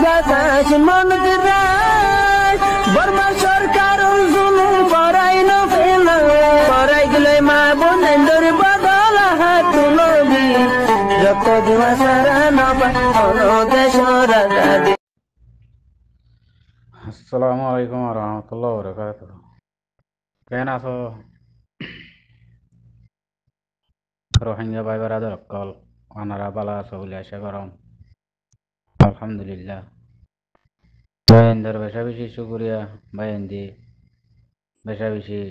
বাতাস মন দিরাই বর্মা সরকার জুলুম করাই না ফেলা করাই গেলে মা বোনের বদল হাত তুলবি যত দিবা সারা না পায় দেশ রাজা। আসসালামু আলাইকুম রহমতুল্লাহ বরকাত। কেন আছো রোহিঙ্গা ভাই বেড়াদের অকল আনারা বালা আছো বলে আশা করম। আলহামদুলিল্লাহ বাইন্দার বেশা বেশি শুকুরিয়া বাইন্দি বেশা বেশি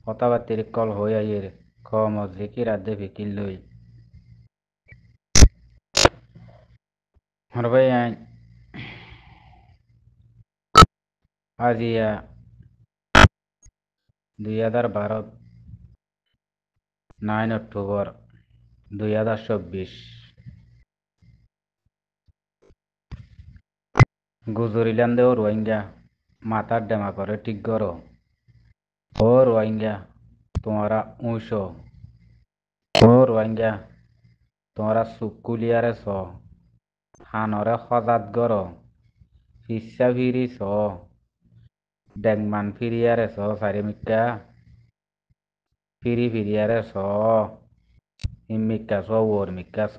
কথাবার্তির কল হয়ে আইয়ের কম জিকির আদে ফিকির লই আর ভাই আজিয়া 2012 9 অক্টোবর 2024 গুজরিলান দেও রোহিঙ্গা মাথার ডেমা করে ঠিক করো ও রোহিঙ্গা তোমারা উঁসো ও রোহিঙ্গা তোমারা সুকুলিয়ারে স হানরে সজাত গর ফিসা ফিরি স ডেংমান ফিরিয়ারে স সারিমিকা ফিরি ফিরিয়ারে স হিমিকা স ওরমিকা স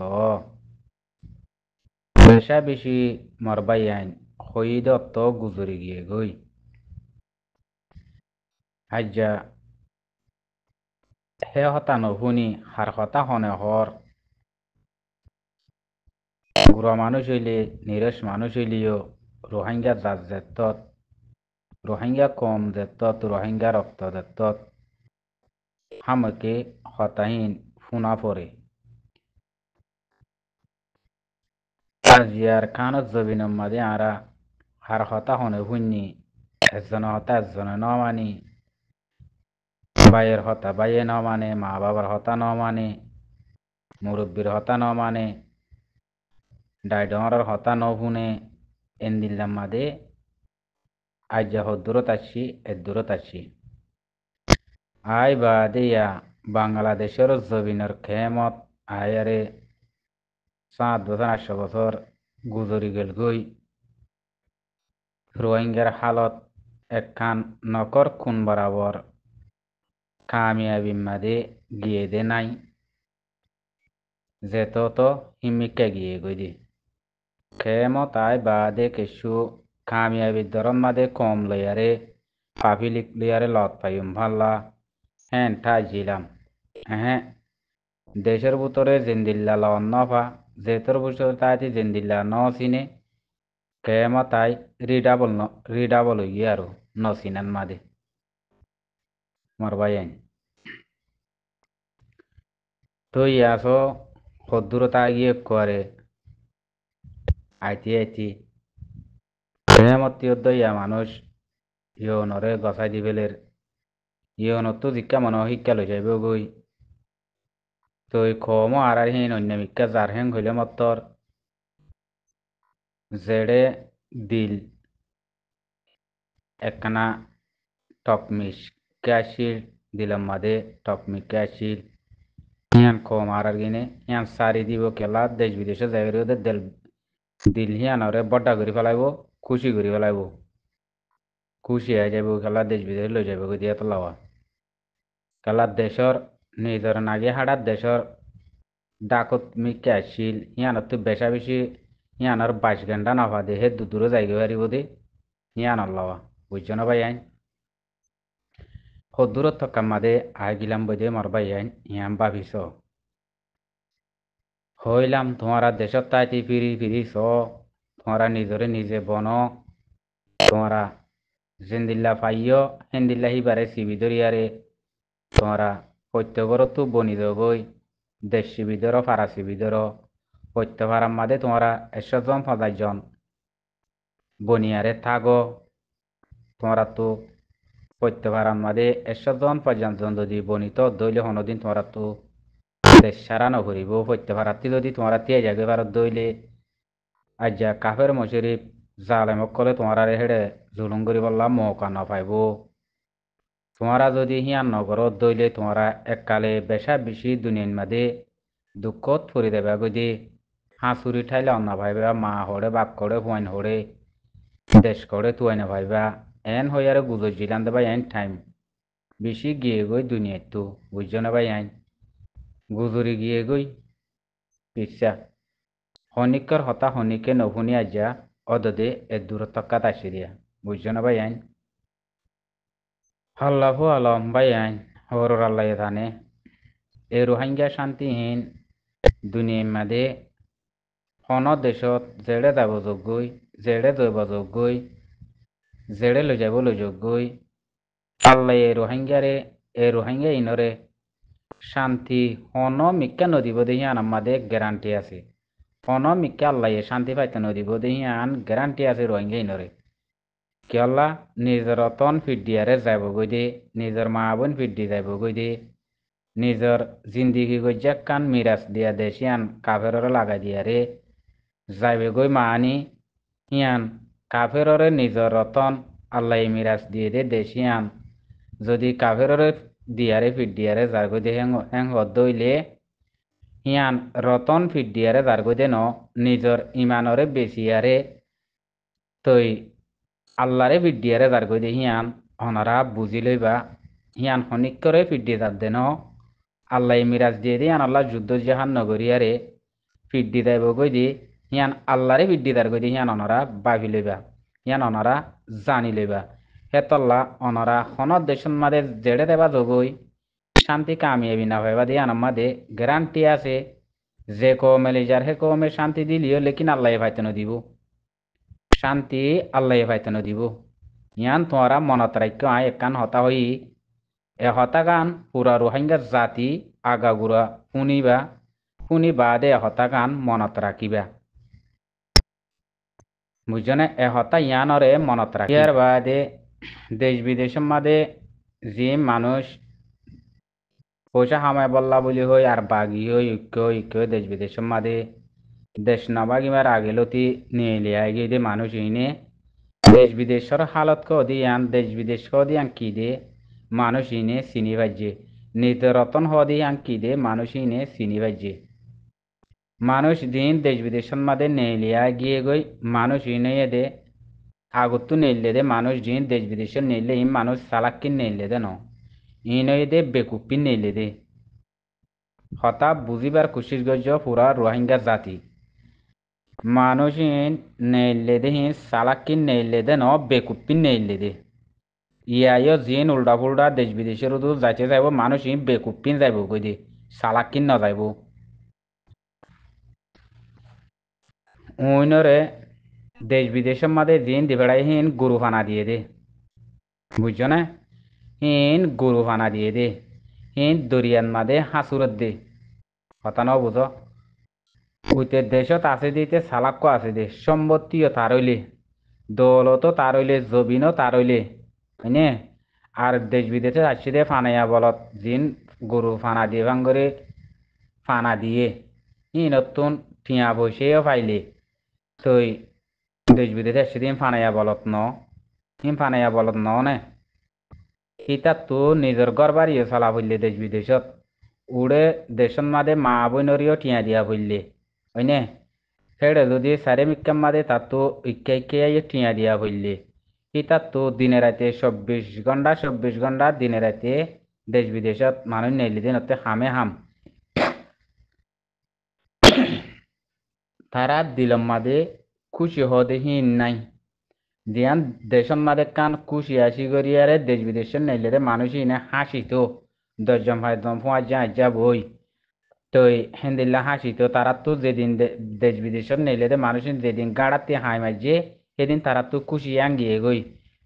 বেশা বেশি মরবাই আইন হইদ তো গুজরি গিয়ে গই হাজ্জা হে হতা নহুনি হার হতা হনে হর গুড়া মানুষ হইলে নিরস মানুষ হইলেও রোহিঙ্গা জাত জেতত রোহিঙ্গা কম জেতত রোহিঙ্গা রক্ত জেতত হামকে হতাহীন ফুনা পরে আজিয়ার খানত জবিনম মাদে আরা হার হতা হনে হুন্নি একজন হতা একজনে ন মানি বাইয়ের হতা বাইয়ে ন মানে মা বাবার হতা ন মানে মুরব্বীর হতা ন মানে ডাইডঙরের হতা ন শুনে এন্দিল্লাম মাদে আজ্জা হদ্দুরত আসছি এদ্দুরত আসছি আই বা দেয়া বাংলাদেশের জবিনের খেমত আয়ারে 7 বছর 8 বছর গুজরি গেল গই রোহিঙ্গার হালত একখান নকর খুন বরাবর কামিয়াবি মাদে গিয়ে দে নাই যেত তো হিমিকা গিয়ে গই খেমত আই বাদে কিছু কামিয়াবি দরম মাদে কম লয়ারে পাপিলিক লয়ারে লত পাইম ভাল্লা হ্যাঁ ঠাই ছিলাম হ্যাঁ দেশের ভিতরে জিন্দিল্লা লন নফা যেতর বছর তাই জিন্দিল্লা ন চিনে খেমত আই রিডাবল হইয়ে আর ন চিনান মাদে মরবাই আইন তো ইয়াসো সদ্দূরতা গিয়ে করে আইতি আইতি খেমত ইয়া মানুষ ইয়নরে গছাই দিবেলের ইয়নত জিকা মনে শিক্ষা লই যাইব গই তো খমো আর হিন অন্য মিকা যার হেং হইলে মতর জেডে দিল একখানা টকমিস ক্যাশির দিলাম মাদে টকমিক ক্যাশির হিয়ান কম আর গিনে হিয়ান সারি দিব কেলা দেশ বিদেশে যাই ওদের দিল হিয়ানরে বড্ডা করে ফেলাইব খুশি করে ফেলাইব খুশি হয়ে যাব খেলা দেশ বিদেশে লই যাব দিয়ে তো লওয়া খেলার দেশর নিজের নাগে হাড়ার দেশর ডাকত মিকে আসছিল হিয়ানত তো বেশা বেশি হিয়ানোর 22 ঘন্টা নাফা দে হে দূরে যাইগে পারিব দে হিয়ানোর লওয়া বুঝছো না ভাই আইন সদূরত থকা মাদে আই গিলাম বদে মরবাই আইন হিয়াম ভাবিস হইলাম তোমারা দেশত তাইতে ফিরি ফিরি চ তোমারা নিজরে নিজে বন তোমরা জিন্দিল্লা পাইও হেন্দিল্লা হিবারে সিবি দরিয়ারে তোমরা প্রত্যেকরতো বনি গই দেশ সিবিদর ফারা সিবিদর প্রত্যেক ফারাম মাদে তোমরা 100 জন 50 জন বনিয়ারে থাকো তোমরা তো প্রত্যেক ফারাম মাদে 100 জন 50 জন যদি বনিত দইলে হনদিন তোমরা তো দেশ সারা নকরিব প্রত্যেক ফারাতি যদি তোমরা তিয়া যাগে ভারত দইলে আজ্জা কাফের মশরিফ জালেমক কলে তোমরা হেড়ে জুলুম করি বললাম মৌকা না পাইব তোমরা যদি হিয়ান নগর দইলে তোমরা এককালে বেশা বেশি দুনিয়ার মাঝে দুঃখত ফুরি দেবা গদি হাঁচুরি ঠাইলে অন্য ভাইবা মা হরে বাপ করে হুয়াইন হরে দেশ করে তুয়াইনা ভাইবা এন হই আর গুজর জিলান দেবা এন টাইম বেশি গিয়ে গই দুনিয়ায় তো বুঝছো না ভাই আইন গুজরি গিয়ে গই পিসা হনিকর হতা হনিকে নভুনি আজা অদদে এ দূরতক্কা তাসি দিয়া বুঝছো না ভাই আইন আল্লাহু আলম ভাই আইন হরর আল্লাহ থানে এ রোহিঙ্গা শান্তিহীন দুনিয়ার মাঝে হন দেশত জেড়ে যাব যোগ্যই জেড়ে দৈব যোগ্যই জেড়ে লৈ যাব লৈ যোগ্যই আল্লাহ এ রোহিঙ্গা ইনরে শান্তি হন মিক্কা নদীব দেহি আন আমাদের গ্যারান্টি আছে হন মিক্কা আল্লাহ শান্তি পাইতে নদীব দেহি আন গ্যারান্টি আছে রোহিঙ্গা ইনরে কিয়ল্লা নিজের অতন ফিডিয়ারে যাব গই দে নিজের মা বোন ফিডি যাব গই দে নিজের জিন্দিগি গই কান মিরাজ দিয়া দেশিয়ান কাফেররে লাগাই দিয়ারে যাইবে গই মানি হিয়ান কাফেররে নিজের রতন আল্লাহ মিরাজ দিয়ে দে দেশিয়ান যদি কাফেররে দিয়ারে ফিডিয়ারে যারগৈ দে হেং দইলে হিয়ান রতন ফিডিয়ারে যারগৈ দে ন নিজের ইমানরে বেশিয়ারে তই আল্লাহরে ফিডিয়ারে যারগৈ দে হিয়ান হনারা বুঝি লইবা হিয়ান হনিকরে ফিডি যার দেন আল্লাহ মিরাজ দিয়ে দিয়ান আল্লাহ যুদ্ধ জাহান নগরিয়ারে ফিডি যাইব গই দি হিয়ান আল্লাহরে ফিডি দার গই দি হিয়ান অনরা ভাবি লইবা হিয়ান অনরা জানি লইবা হেতল্লা অনরা হনর দেশন মাদে জেড়ে দেবা যোগই শান্তি কামিয়াবি না ভাইবা দিয়ান আমাদে গ্যারান্টি আছে যে কমে লিজার হে কমে শান্তি দিলিও লেকিন আল্লাহ ভাইতেন দিব শান্তি আল্লাহ ভাইতেন দিব ইয়ান তোমরা মনত রাখ্য আয় একান হতা হই এ হতা গান পুরা রোহিঙ্গা জাতি আগাগুড়া শুনি বাদে হতা গান মনত রাখিবা বুঝনে এ হতা ইয়ানরে মনত রাখি ইয়ার বাদে দেশ বিদেশের মাঝে যে মানুষ পয়সা হামায় বললা বলি হই আর বাগি হই ঐক্য দেশ বিদেশের মাঝে দেশ নবাগিবার আগেলতি নিয়ে লিয়া গিয়ে দে মানুষ ইনে দেশ বিদেশের হালত কদিয়ান দেশ বিদেশ কদিয়ান কি দে মানুষ ইনে চিনি বাজ্যে নিতরতন হদিয়ান কি দে মানুষ ইনে চিনি বাজ্যে মানুষ দিন দেশ বিদেশের মাঝে নেলিয়া গিয়ে গই মানুষ ইনে দে আগতো নেইলে দে মানুষ দিন দেশ বিদেশের নেইলে ই মানুষ সালাক্কিন নেইলে দে ন ইনই দে বেকুপ্পি নেইলে দে হতা বুঝিবার কুশিস গজ পুরা রোহিঙ্গা জাতি মানুষ নেইলে দে হি সালাক্কিন নেইলে দে ন বেকুপ্পি নেইলে দে ইয়াইও জিন উল্টা ফুল্টা দেশ বিদেশের যাইতে যাইব মানুষ ই বেকুপ্পিন যাইব গই দে সালাক্কিন না যাইব ওইনরে দেশ বিদেশের মাঝে জিন দিবেড়াই হিন গরু ফানা দিয়ে দে বুঝছো না হিন গরু ফানা দিয়ে দে হিন দরিয়ান মাঝে হাসুরত দে কথা ন বুঝো উইতে দেশত আছে দিতে সালাক্য আছে দে সম্পত্তিও তার হইলে দৌলতও তার হইলে জবিনও তার হইলে হয়নে আর দেশ বিদেশে আসছে দে ফানাইয়া বলত জিন গরু ফানা দিয়ে ভাঙ্গরে ফানা দিয়ে ই নতুন টিয়া পয়সাও পাইলে তই দেশ বিদেশে আসছে দিন ফানাইয়া বলত ন হিম ফানাইয়া বলত ন নে ইতাত তো নিজের ঘর বাড়িও চলা ফুললে দেশ বিদেশত উড়ে দেশন মাদে মা বইনরিও টিয়া দিয়া ফুললে হয়নে সেড়ে যদি সারে মিক্কাম মাদে তার তো ইক্কাই টিয়া দিয়া ফুললে ইতাত তো দিনে রাতে 24 ঘন্টা দিনে রাতে দেশ বিদেশত মানুষ নেইলে দিন হামে হাম তারা দিলম মাদে খুশি হদে হিন নাই দিয়ান দেশন মাদে কান খুশি আসি করিয়ারে দেশ বিদেশের নেইলে মানুষ ইনে হাসিত 10 জন 5 জন ফুয়া যা বই তই হেন্দিল্লা হাসিত তারা তো যেদিন দেশ বিদেশের নেইলে মানুষ যেদিন গাড়াতে হাই মাঝে সেদিন তারা তো খুশি আঙ্গিয়ে গই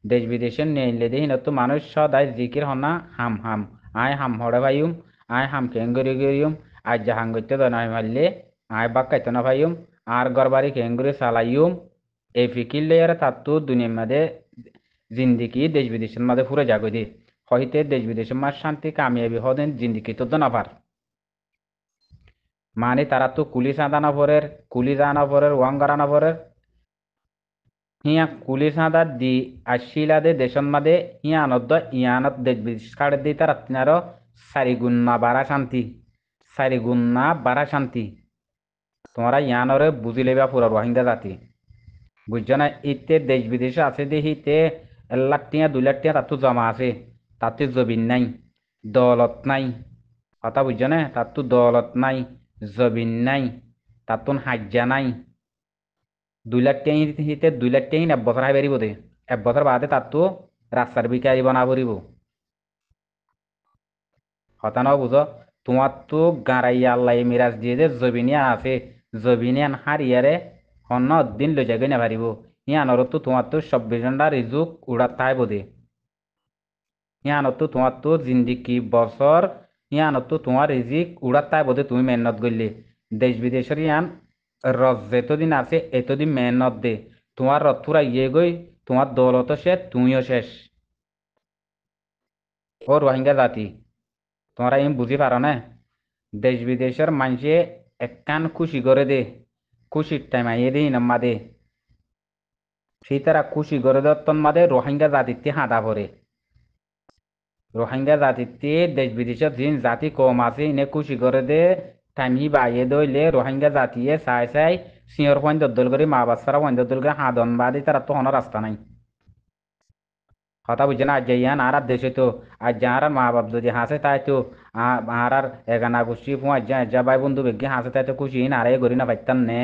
দেশ বিদেশের নেইলে হিন তো মানুষ সদায় জিকির হনা হাম হাম আয় হাম হড়ে ভাইম আয় হাম কেঙ্গরি গরিয়ম আজ জাহাং করতে দনাই মারলে আয় বাক্কাইতো না ভাইম আর গরবারি কেঙ্গুরি চালাইম এই ফিকির লেয়ারে তার তো দুনিয়ার মাঝে জিন্দিগি দেশ বিদেশের মাঝে ফুরে যাগো দে হইতে দেশ বিদেশের মাঝ শান্তি কামিয়াবি হদেন জিন্দিগি তো দনাভার মানে তারা তো কুলি চাঁদা না পরের ওয়াঙ্গারা না পরের হিয়া কুলি চাঁদা দি আসিলা দে দেশন মাদে ইয়ানত দেশ বিদেশ কাড়ে দি তারা তিনারও 4 গুণ না বাড়া শান্তি তোমরা ইয়ানরে বুঝি লেবা পুরা রোহিঙ্গা জাতি বুঝছো না ইতে দেশ বিদেশে আছে দেখিতে 1 লাখ টিয়া 2 লাখ টিয়া তার তো জমা আছে তাতে জবিন নাই দৌলত নাই কথা বুঝছো না তার তো দৌলত নাই জবিন নাই তার তো হাজ্জা নাই 2 লাখ টিয়া হিতে 2 লাখ টিয়া 1 বছর হাই পারিব দে 1 বছর বাদে তার তো রাস্তার বিকারি বনা পড়িব কথা ন বুঝো তোমার তো গাঁড়াইয়া আল্লাহ মিরাজ দিয়ে যে জবিনিয়ান আছে জবিনিয়ান হারিয়ারে অন্য দিন লৈ যাগে না পারিব ইয়ানর তো তোমার তো 24 ঘন্টা রিজুক উড়াত তাই বোধে ইয়ানত তো তোমার তো জিন্দিগি বছর ইয়ানত তো তোমার রিজিক উড়াত তাই বোধে তুমি মেহনত করলে দেশ বিদেশের ইয়ান রজ যেতদিন আছে এতদিন মেহনত দে তোমার রথুরা ইয়ে গই তোমার দৌলত শেষ তুমিও শেষ ও রোহিঙ্গা জাতি তোমরা ইম বুঝি পারো না দেশ বিদেশের মানুষে একখান খুশি করে দে খুশির টাইম আইয়ে দিই নাম্মা দে সেই তারা খুশি করে দত্তন মাদে রোহিঙ্গা জাতিতে হাঁদা পড়ে রোহিঙ্গা জাতিতে দেশ বিদেশের যিন জাতি কম আছে ইনে খুশি করে দে টাইম হি বাইয়ে দইলে রোহিঙ্গা জাতিয়ে চাই চাই সিঁড় পয়েন্ট দল করে মা বাচ্চারা পয়েন্ট দল করে হাঁদন বাদে তারা তো কোনো রাস্তা নাই কথা বুঝছে না আজ ইয়ান আর দেশে তো আজ যাহার মা বাপ যদি হাসে তাই তো আর এগানা গোষ্ঠী ফুঁ যা ভাই বন্ধু বেগে হাসে তাই তো খুশি না আরে গরি না পাইতাম নে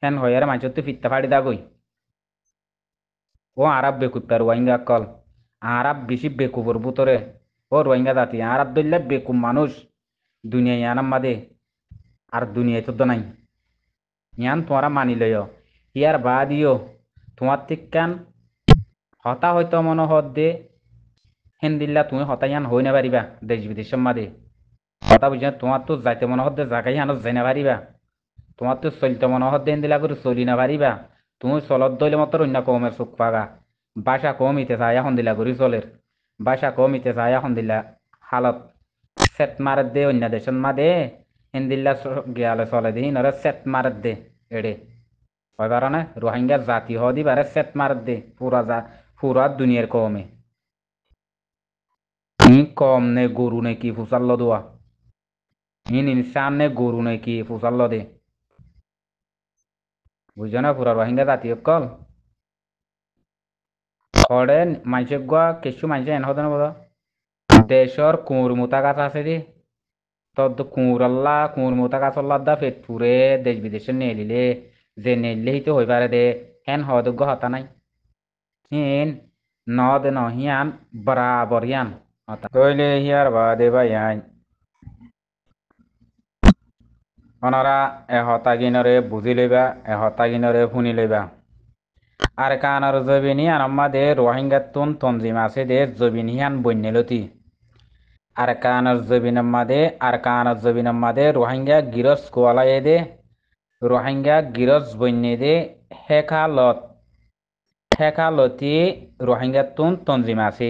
হেন হয়ে মানুষের তো ফিরতে পারি দা গই ও আরব বেকুব রোহিঙ্গা কল আরব বেশি বেকুবর বুতরে ও রোহিঙ্গা জাতি আরব দইলে বেকুব মানুষ দুনিয়া ইয়ানাম মাদে আর দুনিয়ায় তো নাই ইয়ান তোমরা মানি লয় ইয়ার বাদিও তোমার তিকান হতা হয়তো মনে হত দে হেন্দিল্লা তুমি হতাইয়ান হই না পারিবা দেশ বিদেশের মাদে কথা বুঝছো তোমার তো যাইতে মনে হতে জায়গায় হানো যাই না পারিবা তোমার তো চলতে মনে হতে হেন্দিলা করে চলি না পারিবা তুমি চলত দইলে মতো অন্য কমের চোখ পাগা বাসা কম ইতে চাই সন্দিলা করি চলের বাসা কম ইতে চাই সন্দিলা হালত সেট মারত দে অন্য দেশের মাদে হেন্দিল্লা গিয়ালে চলে দে নরে সেট মারত দে এড়ে হয় পারো না রোহিঙ্গা জাতি হদি বারে সেট মারত দে পুরা দুনিয়ার কমে কম নে গরু নে কি ফুসাল্ল দোয়া ইনসান নে গরু নে কি ফুসাল্ল দে বুঝছো না পুরা রোহিঙ্গা জাতি কল খড়ে মানুষের গোয়া কিছু মানুষ এন হতো না বোধ দেশর কুঁর মোতা গাছ আছে দি তদ কুঁর আল্লাহ কুঁর মোতা গাছ আল্লাহ দা পেট পুরে দেশ বিদেশে নেলিলে যে নেলিলে হিতে হই পারে দে হেন হদগ্য হতা নাই হিন ন দে ন হিয়ান বরাবর হিয়ান হতা কইলে হিয়ার বাদে বা ইয়াই ওনারা এহতা গিনরে বুঝি লইবা এহতা গিনরে শুনি লইবা আর কানার জবিনি আর আমাদের রোহিঙ্গাতুন তঞ্জিম আছে দে জবিনিয়ান বন্যলতি আর কানার জবিন মাদে আর কানার জবিন মাদে রোহিঙ্গা গিরস কোয়ালায়ে দে রোহিঙ্গা গিরস বন্যে দে হেকালতি রোহিঙ্গাতুন তঞ্জিম আছে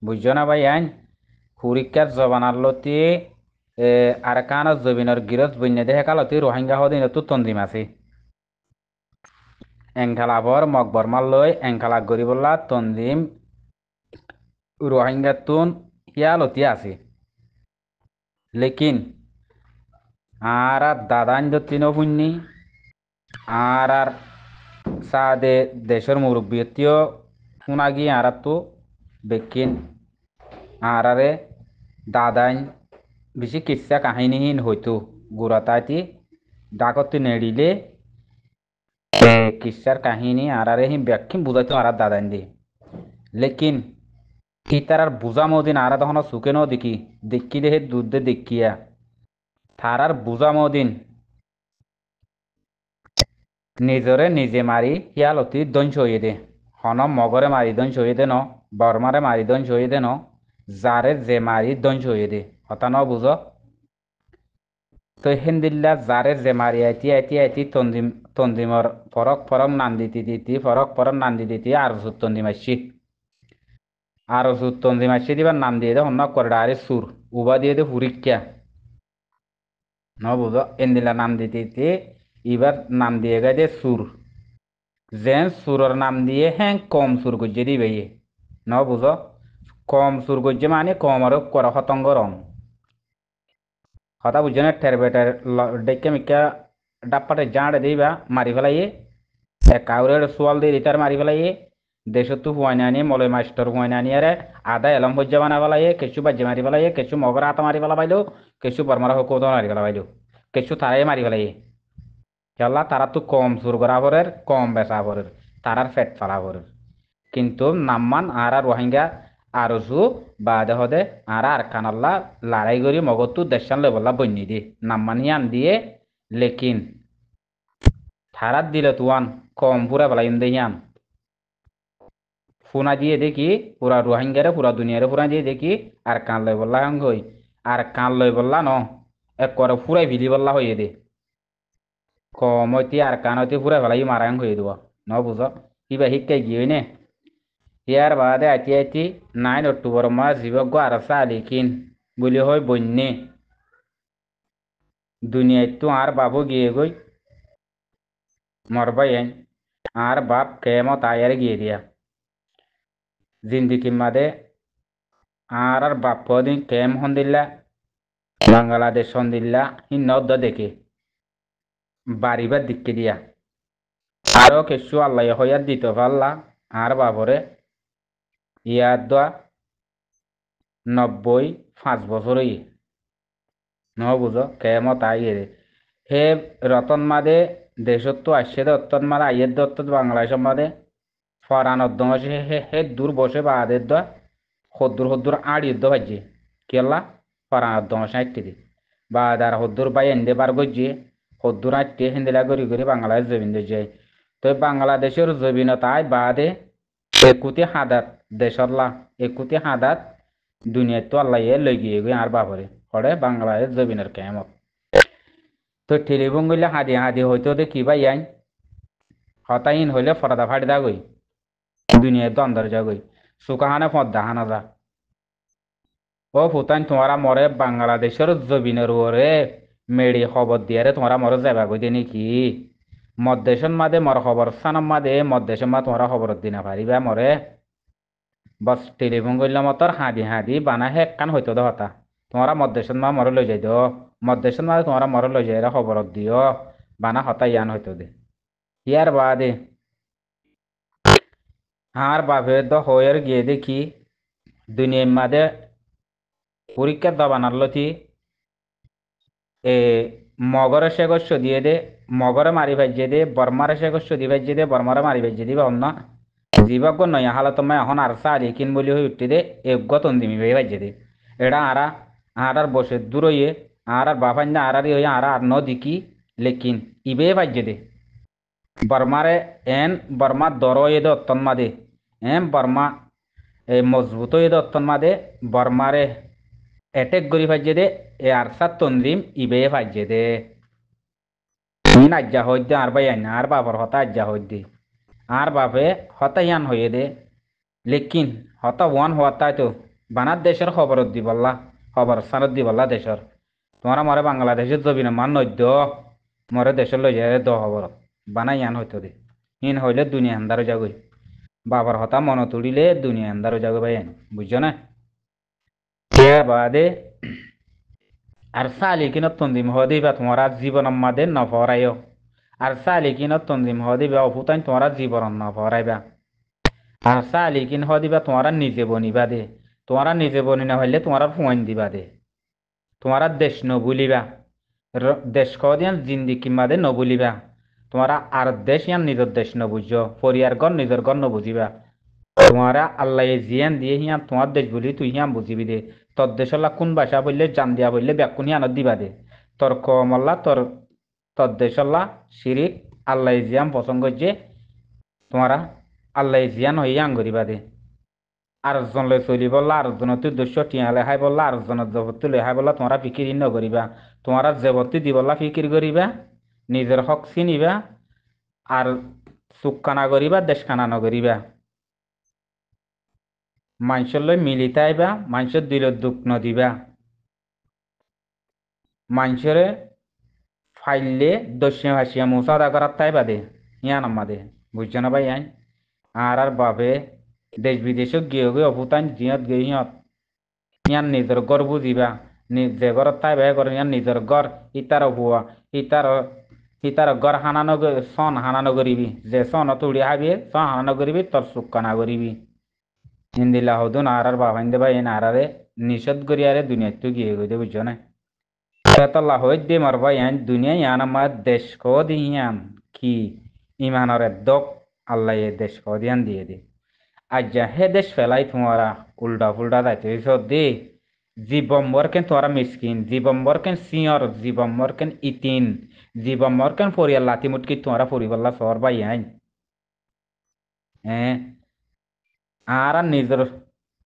বুঝছো না ভাই আইন হুরিকার জবানার লতি আর কানার জবিনের গিরস বন্যে দে হেকালতি রোহিঙ্গা হদিনতো তঞ্জিম আছে এংখালাবর মকবর মাল্লই এংখালা গরিবল্লা তঞ্জিম রোহিঙ্গাতুন হিয়ালতি আছে লেকিন আর দাদান যতিন পুণ্যি আর সাদে দেশের মুরব্বীও শুনা গিয়ে আর তো বেকিন আরে দাদান বেশি কিসা কাহিনীহীন হইতো গুড়াতাইতি ডাকতে নেড়িলে কিসার কাহিনী আরে হি ব্যাখ্যা বুঝাইতো আর দাদান দি লেকিন ইতার আর বুঝা মদিন আর তখন সুখে ন দেখি দেহে দুধ দে দেখিয়া তার আর বুঝা মদিন নিজরে নিজে মারি হিয়ালতি দঞ্চ হয়ে দে হন মগরে মারি দঞ্চ হয়ে দে ন বর্মারে মারি দঞ্চ হয়ে দে ন যারে যে মারি দঞ্চ হয়ে দে হতা ন বুঝ তো হেন্দিল্লা যারে যে মারি আইতি আইতি আইতি তঞ্জিমর ফরক নান্দি দিতি আর তঞ্জিম আসছি আর তঞ্জিম আসছি দিবার নাম দিয়ে দে অন্য করে আরে সুর উবা দিয়ে দে হুরিক্যা ন বুঝ এন্দিলা নাম দিতে এবার নাম দিয়ে গে দে সুর যেন সুরর নাম দিয়ে হ্যাঁ কম সুর গজ্জে দিবে ন বুঝ কম সুর গজ্জে মানে কম আর করা হতঙ্গ রং কথা বুঝছে না ঠের বেটার ডেকে মিকা ডাপ্পাটে জাঁড়ে দিবা মারি ফেলাইয়ে কাউরের সোয়াল দিয়ে রিতার মারি ফেলাইয়ে দেশত তো হুয়াইনা আনি মলে মাস্টার হুয়াইনা আনি আরে আদা এলম হজ্জা বানা ফেলাইয়ে কেঁচু বাজ্যে মারি ফেলাইয়ে কেঁচু মগর আতা মারি ফেলা পাইলো কেঁচু বর্মারা হকৌত মারি ফেলা পাইলো কেঁচু তারাই মারি ফেলাইয়ে খেলা তারা তো কম সুর করা পরের কম বেচা পরের তারার ফেট ফালা পরের কিন্তু নাম্মান আর রোহিঙ্গা আরজু বাদে হদে আর কানাল্লা লড়াই করি মগতু দেশান লেবল্লা বন্যি দি নাম্মান হিয়ান দিয়ে লেকিন থারাত দিলে তুয়ান কম পুরা বেলা ইন্দে হিয়ান ফুনা দিয়ে দেখি পুরা রোহিঙ্গারে পুরা দুনিয়ারে ফুনা দিয়ে দেখি আর কান লই বললা হই আর কান লই বললা ন এক করে ফুরাই ভিলি বললা হইয়ে দে কমতি আর কানতি ফুরা ফেলাই মারাং হয়ে দেব ন বুঝ কিবা শিক্ষাই গিয়ে নে ইয়ার বাদে আতি আতি 9 অক্টোবর মাস জীবজ্ঞ আর সালিকিন বলি হয় বন্যে দুনিয়ায় তো আর বাবু গিয়ে গই মরবাই আর বাপ কেমত আয়ার গিয়ে দিয়া জিন্দিগি মাদে আর বাপ দিন কেম হন্দিল্লা বাংলাদেশ হন্দিল্লা হিন্নদ্দ দেখে বাড়িবার দিকে দিয়া আরো কিছু আল্লাহ হইয়ার দিতে পারলা আর বাবরে ইয়ার দা 95 বছর ন বুঝো কেমত আইয়ে হে রতন মাদে দেশত তো আসছে দে অত্তন মাদে আইয়ের দত্ত বাংলাদেশের মাদে ফরান অদ্দম হে দূর বসে বাদের দা হদ্দুর আড়ির দো ভাজি কেলা ফরান অদ্দম আইটি দি বাদার হদ্দুর বাই এন্দে বার গজিয়ে হদ্দুর আইটি হিন্দিলা গরি বাংলাদেশ জবিন যায় তো বাংলাদেশের জবিনতায় বাদে একুতি হাদাত দেশরলা একুতি হাদাত দুনিয়ায় তো আল্লাহ লই গিয়ে গই আর বাপরে হরে বাংলাদেশ জবিনের কেমত তো টেলিফোন গইলে হাদি হইতো দে কি ভাই আইন হতাইন হইলে ফরাদা ফাড়ি দা গই দুনিয়ায় দ্বন্দ্ব যা গই সুকাহানে পদ্মা হানা যা ও ফুতাইন তোমারা মরে বাংলাদেশের জবিনের ওরে মেড়ি খবর দিয়ারে তোমারা মরে যাবা গই দে নাকি মদ্দেশন মাদে মর খবর সানম মাদে মদ্দেশন মা তোমরা খবর দিনা পারিবা মরে বস টেলিফোন করলে মতর হাদি বানা হে কান হইতো দে হতা তোমরা মদ্দেশন মা মরে লই যাই দো মদ্দেশন মা তোমরা মরে লই যাই খবর দিও বানা হতা ইয়ান হইতো দে ইয়ার বাদে আর বাপে দ হয়ের গিয়ে দেখি দুনিয়ার মাদে পরীক্ষার দাবানার লতি এ মগরে সে গস্য দিয়ে দে মগরে মারি ভাজিয়ে দে বর্মারে সে গস্য দিয়ে ভাজিয়ে দে বর্মারে মারি ভাজিয়ে দিবে অন্য জীবজ্ঞ নয় হালত মই এখন আর সারি কিন বলি হয়ে উঠতে দে এগ্য তন্দিমি ভাই ভাজিয়ে দে এটা আর বসে দূর হইয়ে আর বাপান না আরারি হয়ে আর ন দিকি লেকিন ইবে ভাজিয়ে দে বর্মারে বর্মা দর হয়ে দে অত্যন মাদে বর্মা মজবুত হয়ে দে অত্যন মাদে বর্মারে এটেক গরি ভাজিয়ে দে আর সাত তন্দ্রিম ইবে ভাজিয়ে দে ইন আজ্জা হই দে আর ভাই আইনা আর বাপর হতা আজ্জা হই দে আর বাপে হতা ইয়ান হয়ে দে লেকিন হতা ওয়ান হওয়াতাই তো বানার দেশের খবর দি বললা খবর সারত দি বললা দেশের তোমারা মরে বাংলাদেশের জবিনে মান নদ্য মরে দেশের লই যায় দ খবর বানাই ইয়ান হইতো দে ইন হইলে দুনিয়া আন্দারও যাগই বাবার হতা মন তুলিলে দুনিয়া আন্দারও যাগো ভাই বুঝছো না বাদে আর সালিকিনত তন্দিম হদিবা তোমরা জীবন মাদে নফরাইও আর সালিকিনত তন্দিম হদিবা অফুতাইন তোমরা জীবন নফরাইবা আর সালিকিন হদিবা তোমরা নিজে বনিবা দে তোমরা নিজে বনি না হইলে তোমরা ফুয়াইন দিবা দে তোমরা দেশ নবুলিবা দেশ কদিয়ান জিন্দিগি মাদে নবুলিবা তোমরা আর দেশ ইয়ান নিজের দেশ নবুঝ পরিয়ার গণ নিজের গণ নবুঝিবা তোমরা আল্লাহ জিয়ান দিয়ে হিয়ান তোমার দেশ বলি তুই হিয়ান বুঝিবি দে তোর দেশলা কোন ভাষা বললে জান দিয়া বললে ব্যাকুন হিয়ানত দিবা দে তোর কমল্লা তোর দেশলা শিরিক আল্লাহ জিয়ান পছন্দ করছে তোমরা আল্লাহ জিয়ান হইয়া আঙ্গরিবা দে আরেকজন লই চলি বললা আরেকজনের তুই 200 টিয়া লেহাই বললা আরেকজনের জবরতি লেহাই বললা তোমরা ফিকির নকরিবা তোমরা জবরতি দি বললা ফিকির করিবা নিজের হক চিনিবা আর চুক্কানা করিবা দেশখানা নকরিবা মানুষের লই মিলিতে আইবা মানুষের দিলের দুঃখ নদিবা মানুষের ফাইলে দস্যে ভাসিয়া মুসাদা করার তাই বাদে ইয়ান আমাদে বুঝছো না ভাই আইন আর বাপে দেশ বিদেশত গিয়ে গিয়ে অভুতাইন জিয়ত গিয়ে সিহঁত ইয়ান নিজের গড় বুঝিবা নিজে ঘৰত তাই ভাই করে ইয়ান নিজের গড় ইতার হুয়া ইতার হিতার গর হানানো সন হানানো করিবি যে সন তুড়ি হাবি সন হানানো করিবি তোর সুকানা করিবি হিন্দিলা হদুন আর বাবাইন দেবা এন আরারে নিষেধ করি আরে দুনিয়া তো গিয়ে গই দে বুঝছো না তেতলা হই দে মারবা ইয়ান দুনিয়া ইয়ান আমার দেশ কো দিয়ান কি ইমানরে দক আল্লাহ এ দেশ কো দিয়ান দিয়ে দে আজ্জা হে দেশ ফেলাই তোমারা উল্টা ফুল্টা যাইতে দে জীবম্বরকেন তোরা মিসকিন জীবম্বরকেন সিয়র জীবম্বরকেন ইতিন জীবম্বরকেন পরিয়াল লাতি মুটকি তোরা পরিবাল্লা সর বাই আইন হ্যাঁ আর নিজের